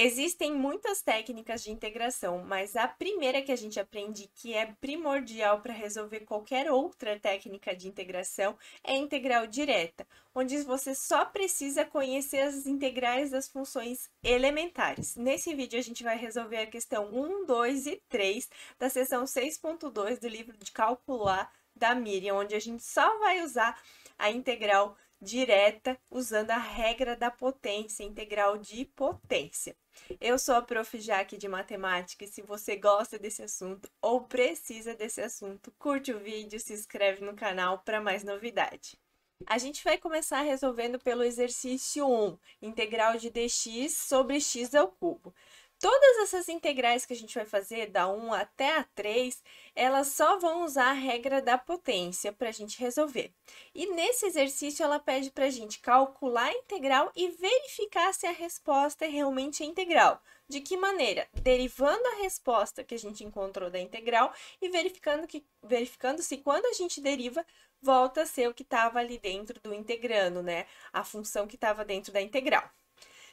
Existem muitas técnicas de integração, mas a primeira que a gente aprende que é primordial para resolver qualquer outra técnica de integração é a integral direta, onde você só precisa conhecer as integrais das funções elementares. Nesse vídeo a gente vai resolver a questão 1, 2 e 3 da seção 6.2 do livro de Cálculo A da Miriam, onde a gente só vai usar a integral direta usando a regra da potência, integral de potência. Eu sou a Prof. Jaque de Matemática e se você gosta desse assunto ou precisa desse assunto, curte o vídeo, se inscreve no canal para mais novidade. A gente vai começar resolvendo pelo exercício 1, integral de dx sobre x ao cubo. Todas essas integrais que a gente vai fazer, da 1 até a 3, elas só vão usar a regra da potência para a gente resolver. E nesse exercício ela pede para a gente calcular a integral e verificar se a resposta é realmente a integral. De que maneira? Derivando a resposta que a gente encontrou da integral e verificando se quando a gente deriva, volta a ser o que estava ali dentro do integrando, né? A função que estava dentro da integral.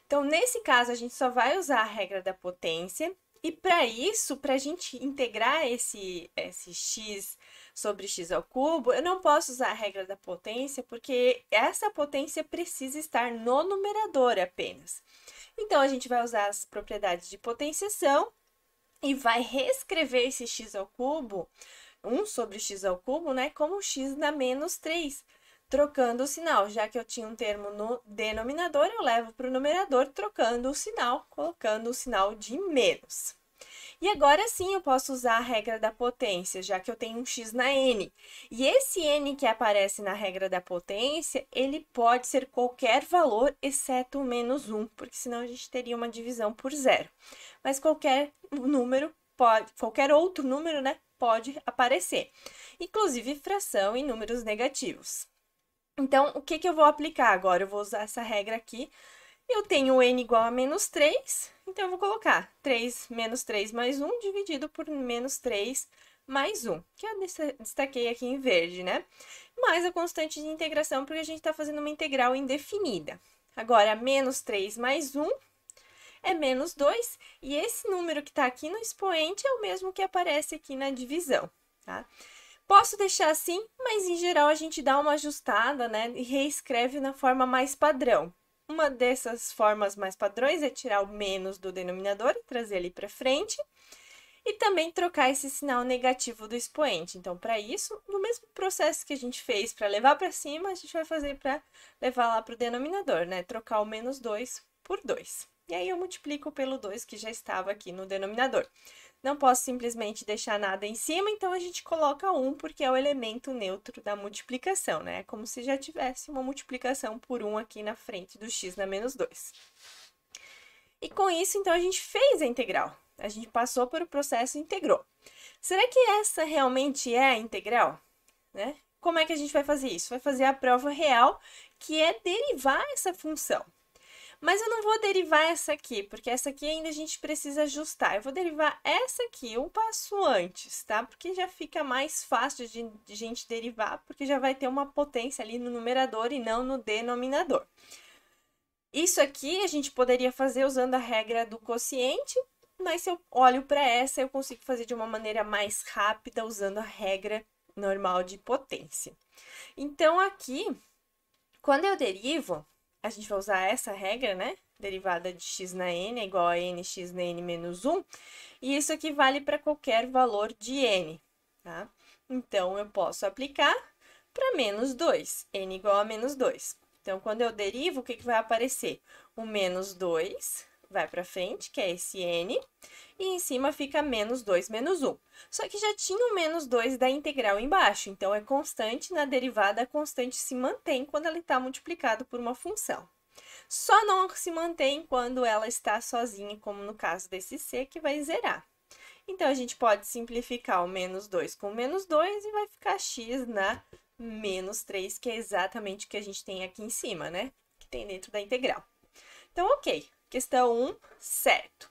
Então, nesse caso, a gente só vai usar a regra da potência. E para isso, para a gente integrar esse x sobre x ao cubo, eu não posso usar a regra da potência, porque essa potência precisa estar no numerador apenas. Então, a gente vai usar as propriedades de potenciação e vai reescrever esse x ao cubo, 1 sobre x ao cubo, né, como x na menos 3. Trocando o sinal, já que eu tinha um termo no denominador, eu levo para o numerador trocando o sinal, colocando o sinal de menos. E agora sim eu posso usar a regra da potência, já que eu tenho um x na n. E esse n que aparece na regra da potência, ele pode ser qualquer valor, exceto o menos 1, porque senão a gente teria uma divisão por zero. Mas qualquer número pode, qualquer outro número, né, pode aparecer, inclusive fração e números negativos. Então, o que eu vou aplicar agora? Eu vou usar essa regra aqui. Eu tenho n igual a menos 3, então eu vou colocar 3 menos 3 mais 1 dividido por menos 3 mais 1, que eu destaquei aqui em verde, né? Mais a constante de integração, porque a gente está fazendo uma integral indefinida. Agora, menos 3 mais 1 é menos 2, e esse número que está aqui no expoente é o mesmo que aparece aqui na divisão, tá? Posso deixar assim, mas em geral a gente dá uma ajustada, né, e reescreve na forma mais padrão. Uma dessas formas mais padrões é tirar o menos do denominador e trazer ele para frente, e também trocar esse sinal negativo do expoente. Então, para isso, no mesmo processo que a gente fez para levar para cima, a gente vai fazer para levar lá para o denominador, né, trocar o menos 2 por 2. E aí eu multiplico pelo 2 que já estava aqui no denominador. Não posso simplesmente deixar nada em cima, então a gente coloca 1, porque é o elemento neutro da multiplicação, né? É como se já tivesse uma multiplicação por 1 aqui na frente do x na menos 2. E com isso, então, a gente fez a integral. A gente passou por o processo e integrou. Será que essa realmente é a integral? Né? Como é que a gente vai fazer isso? Vai fazer a prova real, que é derivar essa função. Mas eu não vou derivar essa aqui, porque essa aqui ainda a gente precisa ajustar. Eu vou derivar essa aqui um passo antes, tá? Porque já fica mais fácil de gente derivar, porque já vai ter uma potência ali no numerador e não no denominador. Isso aqui a gente poderia fazer usando a regra do quociente, mas se eu olho para essa, eu consigo fazer de uma maneira mais rápida, usando a regra normal de potência. Então, aqui, quando eu derivo, a gente vai usar essa regra, né? Derivada de x na n é igual a nx na n menos 1. E isso aqui vale para qualquer valor de n, tá? Então, eu posso aplicar para menos 2, n igual a menos 2. Então, quando eu derivo, o que vai aparecer? O menos 2 vai para frente, que é esse n, e em cima fica menos 2 menos 1. Só que já tinha o menos 2 da integral embaixo, então é constante, na derivada a constante se mantém quando ela está multiplicada por uma função. Só não se mantém quando ela está sozinha, como no caso desse c, que vai zerar. Então, a gente pode simplificar o menos 2 com menos 2 e vai ficar x na menos 3, que é exatamente o que a gente tem aqui em cima, né? Que tem dentro da integral. Então, ok. Questão 1, certo.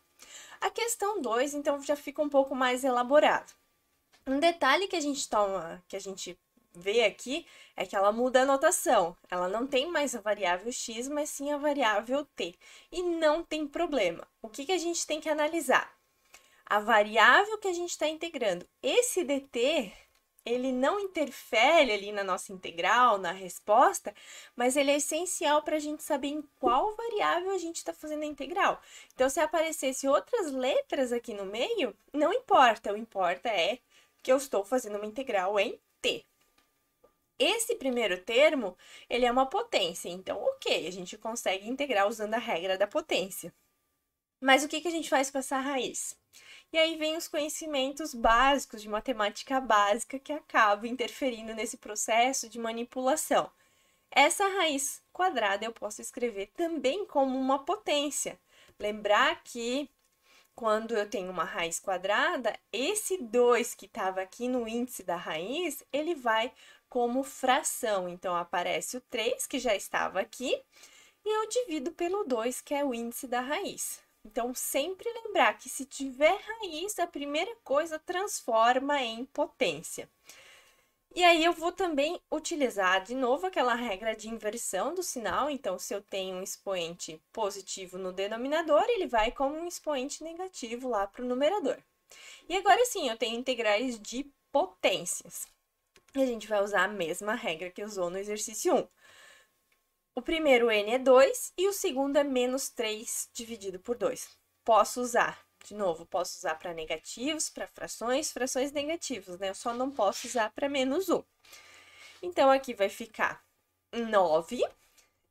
A questão 2, então, já fica um pouco mais elaborado. Um detalhe que a gente ver aqui é que ela muda a notação. Ela não tem mais a variável x, mas sim a variável t. E não tem problema. O que a gente tem que analisar? A variável que a gente está integrando. Esse dt, ele não interfere ali na nossa integral, na resposta, mas ele é essencial para a gente saber em qual variável a gente está fazendo a integral. Então, se aparecesse outras letras aqui no meio, não importa. O importa é que eu estou fazendo uma integral em t. Esse primeiro termo, ele é uma potência, então, ok, a gente consegue integrar usando a regra da potência. Mas o que a gente faz com essa raiz? E aí vem os conhecimentos básicos de matemática básica que acabam interferindo nesse processo de manipulação. Essa raiz quadrada eu posso escrever também como uma potência. Lembrar que quando eu tenho uma raiz quadrada, esse 2 que estava aqui no índice da raiz, ele vai como fração. Então, aparece o 3, que já estava aqui, e eu divido pelo 2, que é o índice da raiz. Então, sempre lembrar que se tiver raiz, a primeira coisa transforma em potência. E aí, eu vou também utilizar de novo aquela regra de inversão do sinal. Então, se eu tenho um expoente positivo no denominador, ele vai como um expoente negativo lá para o numerador. E agora sim, eu tenho integrais de potências. E a gente vai usar a mesma regra que usou no exercício 1. O primeiro n é 2 e o segundo é menos 3 dividido por 2. Posso usar, de novo, posso usar para negativos, para frações, frações negativas, né? Eu só não posso usar para menos 1. Então, aqui vai ficar 9,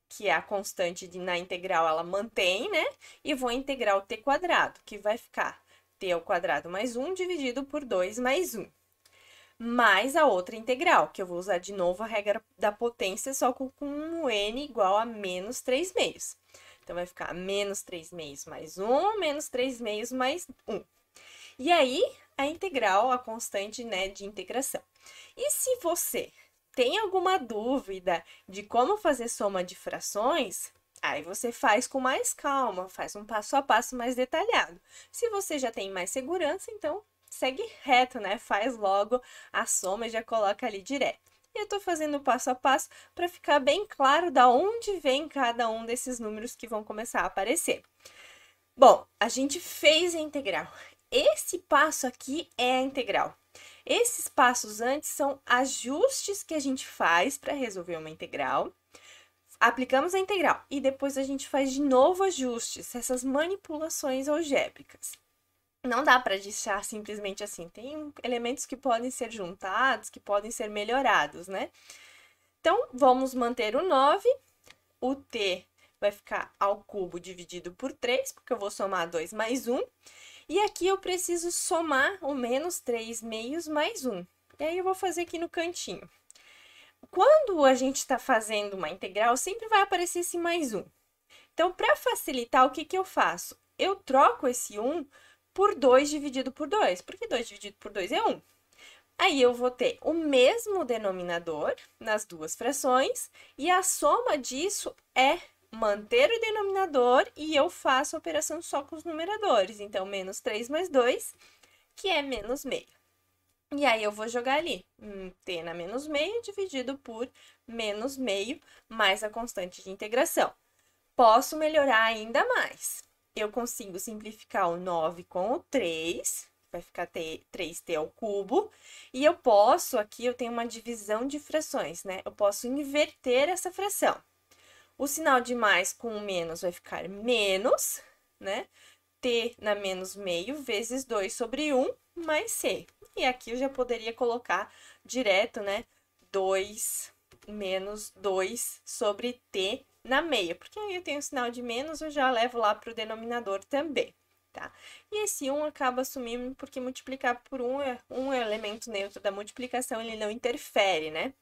que é a constante na integral, ela mantém, né? E vou integrar o t quadrado, que vai ficar t ao quadrado mais 1 dividido por 2 mais 1. Mais a outra integral, que eu vou usar de novo a regra da potência, só com um n igual a menos 3 meios. Então, vai ficar menos 3 meios mais 1, menos 3 meios mais 1. E aí, a integral, a constante, né, de integração. E se você tem alguma dúvida de como fazer soma de frações, aí você faz com mais calma, faz um passo a passo mais detalhado. Se você já tem mais segurança, então segue reto, né? Faz logo a soma e já coloca ali direto. E eu tô fazendo passo a passo para ficar bem claro da onde vem cada um desses números que vão começar a aparecer. Bom, a gente fez a integral. Esse passo aqui é a integral. Esses passos antes são ajustes que a gente faz para resolver uma integral. Aplicamos a integral e depois a gente faz de novo ajustes, essas manipulações algébricas. Não dá para deixar simplesmente assim. Tem elementos que podem ser juntados, que podem ser melhorados, né? Então, vamos manter o 9. O t vai ficar ao cubo dividido por 3, porque eu vou somar 2 mais 1. E aqui eu preciso somar o menos 3 meios mais 1. E aí eu vou fazer aqui no cantinho. Quando a gente está fazendo uma integral, sempre vai aparecer esse mais 1. Então, para facilitar, o que eu faço? Eu troco esse 1 por 2 dividido por 2, porque 2 dividido por 2 é 1. Aí, eu vou ter o mesmo denominador nas duas frações, e a soma disso é manter o denominador, e eu faço a operação só com os numeradores. Então, menos 3 mais 2, que é menos meio. E aí, eu vou jogar ali, t na menos meio dividido por menos meio, mais a constante de integração. Posso melhorar ainda mais. Eu consigo simplificar o 9 com o 3, vai ficar 3t ao cubo. E eu posso, aqui eu tenho uma divisão de frações, né? Eu posso inverter essa fração. O sinal de mais com o menos vai ficar menos, né? T na menos meio vezes 2 sobre 1 mais c. E aqui eu já poderia colocar direto, né? 2 menos 2 sobre t na meia, porque aí eu tenho o sinal de menos, eu já levo lá para o denominador também, tá? E esse 1 acaba sumindo porque multiplicar por 1 é um elemento neutro da multiplicação, ele não interfere, né?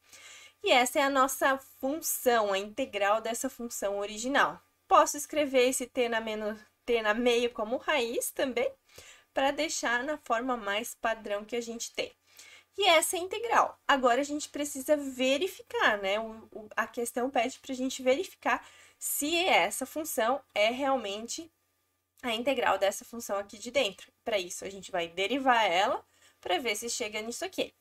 E essa é a nossa função, a integral dessa função original. Posso escrever esse t na meio como raiz também, para deixar na forma mais padrão que a gente tem. E essa é a integral. Agora, a gente precisa verificar, né? A questão pede para a gente verificar se essa função é realmente a integral dessa função aqui de dentro. Para isso, a gente vai derivar ela para ver se chega nisso aqui.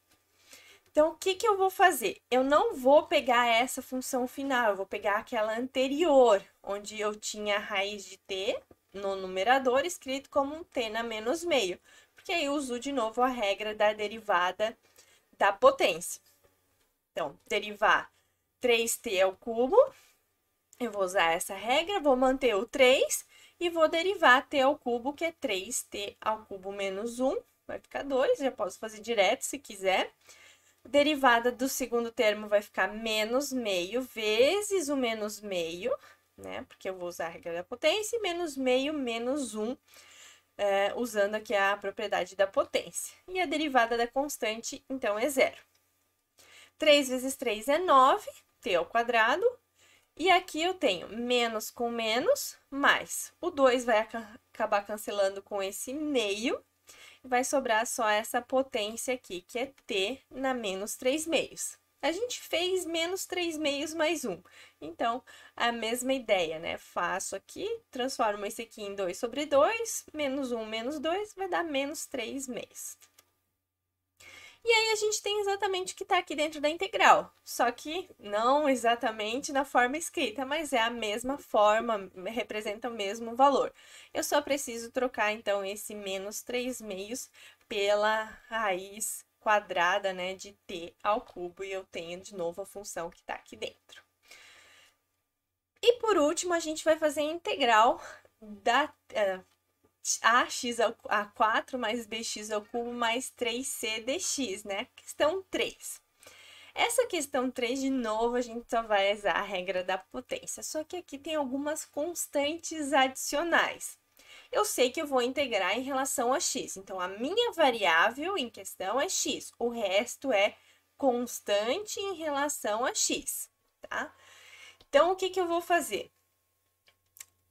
Então, o que que eu vou fazer? Eu não vou pegar essa função final, eu vou pegar aquela anterior, onde eu tinha a raiz de t no numerador escrito como um t na menos meio, porque aí eu uso de novo a regra da derivada da potência. Então, derivar 3t ao cubo, eu vou usar essa regra, vou manter o 3 e vou derivar t ao cubo, que é 3t ao cubo menos 1, vai ficar 2, já posso fazer direto se quiser. Derivada do segundo termo vai ficar menos meio vezes o menos meio, né? Porque eu vou usar a regra da potência, e menos meio menos 1, usando aqui a propriedade da potência. E a derivada da constante, então, é zero. 3 vezes 3 é 9, t ao quadrado. E aqui eu tenho menos com menos, mais. O 2 vai acabar cancelando com esse meio. Vai sobrar só essa potência aqui, que é t na menos 3 meios. A gente fez menos 3 meios mais 1. Então, a mesma ideia, né? Faço aqui, transformo esse aqui em 2 sobre 2, menos 1 menos 2, vai dar menos 3 meios. E aí, a gente tem exatamente o que está aqui dentro da integral, só que não exatamente na forma escrita, mas é a mesma forma, representa o mesmo valor. Eu só preciso trocar, então, esse menos 3 meios pela raiz quadrada, né, de t ao cubo, e eu tenho, de novo, a função que está aqui dentro. E, por último, a gente vai fazer a integral da ax a 4 mais bx ao cubo mais 3c dx, né? Questão 3. Essa questão 3, de novo, a gente só vai usar a regra da potência, só que aqui tem algumas constantes adicionais. Eu sei que eu vou integrar em relação a x, então a minha variável em questão é x, o resto é constante em relação a x, tá? Então, o que que eu vou fazer?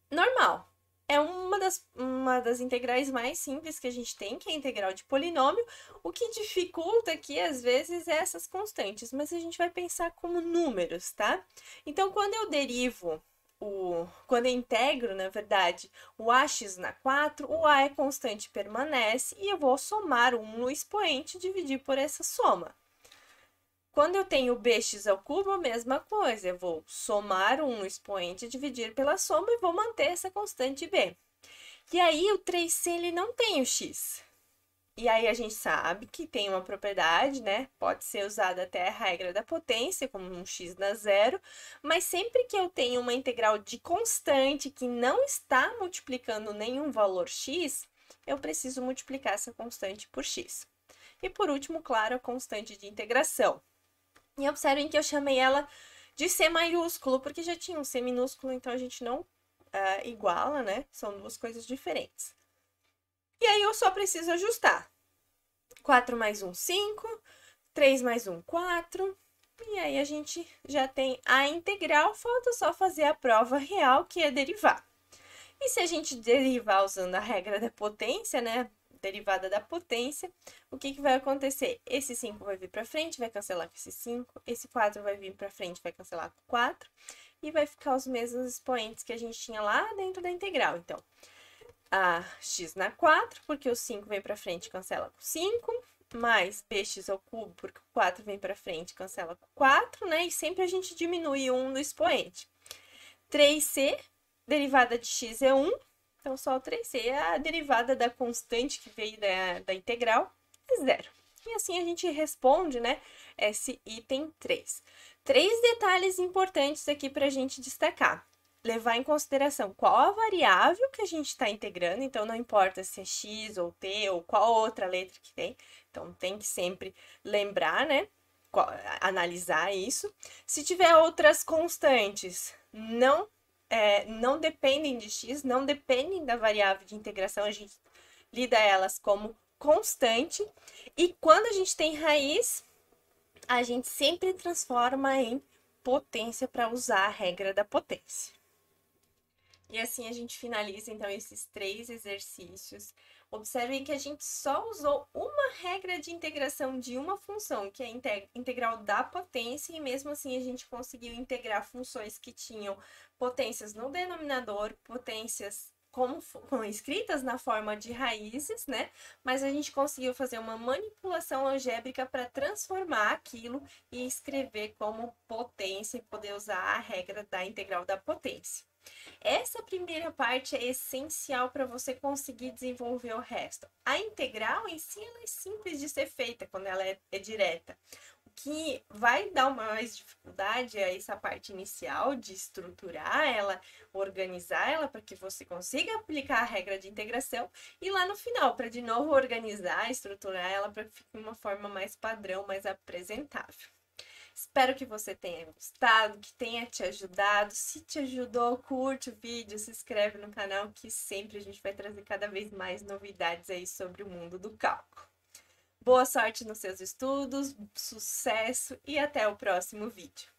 Normal. É uma das integrais mais simples que a gente tem, que é a integral de polinômio. O que dificulta aqui, às vezes, é essas constantes, mas a gente vai pensar como números, tá? Então, quando eu derivo, quando eu integro, na verdade, o ax na 4, o a é constante e permanece, e eu vou somar 1 no expoente e dividir por essa soma. Quando eu tenho bx ao cubo, a mesma coisa. Eu vou somar 1 no expoente, dividir pela soma e vou manter essa constante b. E aí, o 3c, ele não tem o x. E aí, a gente sabe que tem uma propriedade, né? Pode ser usada até a regra da potência, como um x dá zero. Mas sempre que eu tenho uma integral de constante que não está multiplicando nenhum valor x, eu preciso multiplicar essa constante por x. E por último, claro, a constante de integração. E observem que eu chamei ela de C maiúsculo, porque já tinha um C minúsculo, então a gente não iguala, né? São duas coisas diferentes. E aí eu só preciso ajustar. 4 mais 1, 5. 3 mais 1, 4. E aí a gente já tem a integral, falta só fazer a prova real, que é derivar. E se a gente derivar usando a regra da potência, né? Derivada da potência, o que que vai acontecer? Esse 5 vai vir para frente, vai cancelar com esse 5, esse 4 vai vir para frente, vai cancelar com 4, e vai ficar os mesmos expoentes que a gente tinha lá dentro da integral. Então, a x na 4, porque o 5 vem para frente e cancela com 5, mais bx ao cubo, porque o 4 vem para frente e cancela com 4, né? E sempre a gente diminui 1 no expoente. 3c, derivada de x é 1, então, só o 3c é a derivada da constante que veio da integral, é zero. E assim a gente responde, né, esse item 3. 3 detalhes importantes aqui para a gente destacar. Levar em consideração qual a variável que a gente está integrando, então não importa se é x ou t ou qual outra letra que tem. Então, tem que sempre lembrar, né, analisar isso. Se tiver outras constantes, não dependem de x, não dependem da variável de integração, a gente lida elas como constante. E quando a gente tem raiz, a gente sempre transforma em potência para usar a regra da potência. E assim a gente finaliza, então, esses 3 exercícios. Observem que a gente só usou uma regra de integração de uma função, que é a integral da potência, e mesmo assim a gente conseguiu integrar funções que tinham potências no denominador, potências como escritas na forma de raízes, né? Mas a gente conseguiu fazer uma manipulação algébrica para transformar aquilo e escrever como potência e poder usar a regra da integral da potência. Essa primeira parte é essencial para você conseguir desenvolver o resto. A integral em si ela é simples de ser feita quando ela é direta. O que vai dar mais dificuldade é essa parte inicial de estruturar ela, organizar ela para que você consiga aplicar a regra de integração e lá no final, para de novo organizar, estruturar ela para que fique uma forma mais padrão, mais apresentável. Espero que você tenha gostado, que tenha te ajudado. Se te ajudou, curte o vídeo, se inscreve no canal que sempre a gente vai trazer cada vez mais novidades aí sobre o mundo do cálculo. Boa sorte nos seus estudos, sucesso e até o próximo vídeo.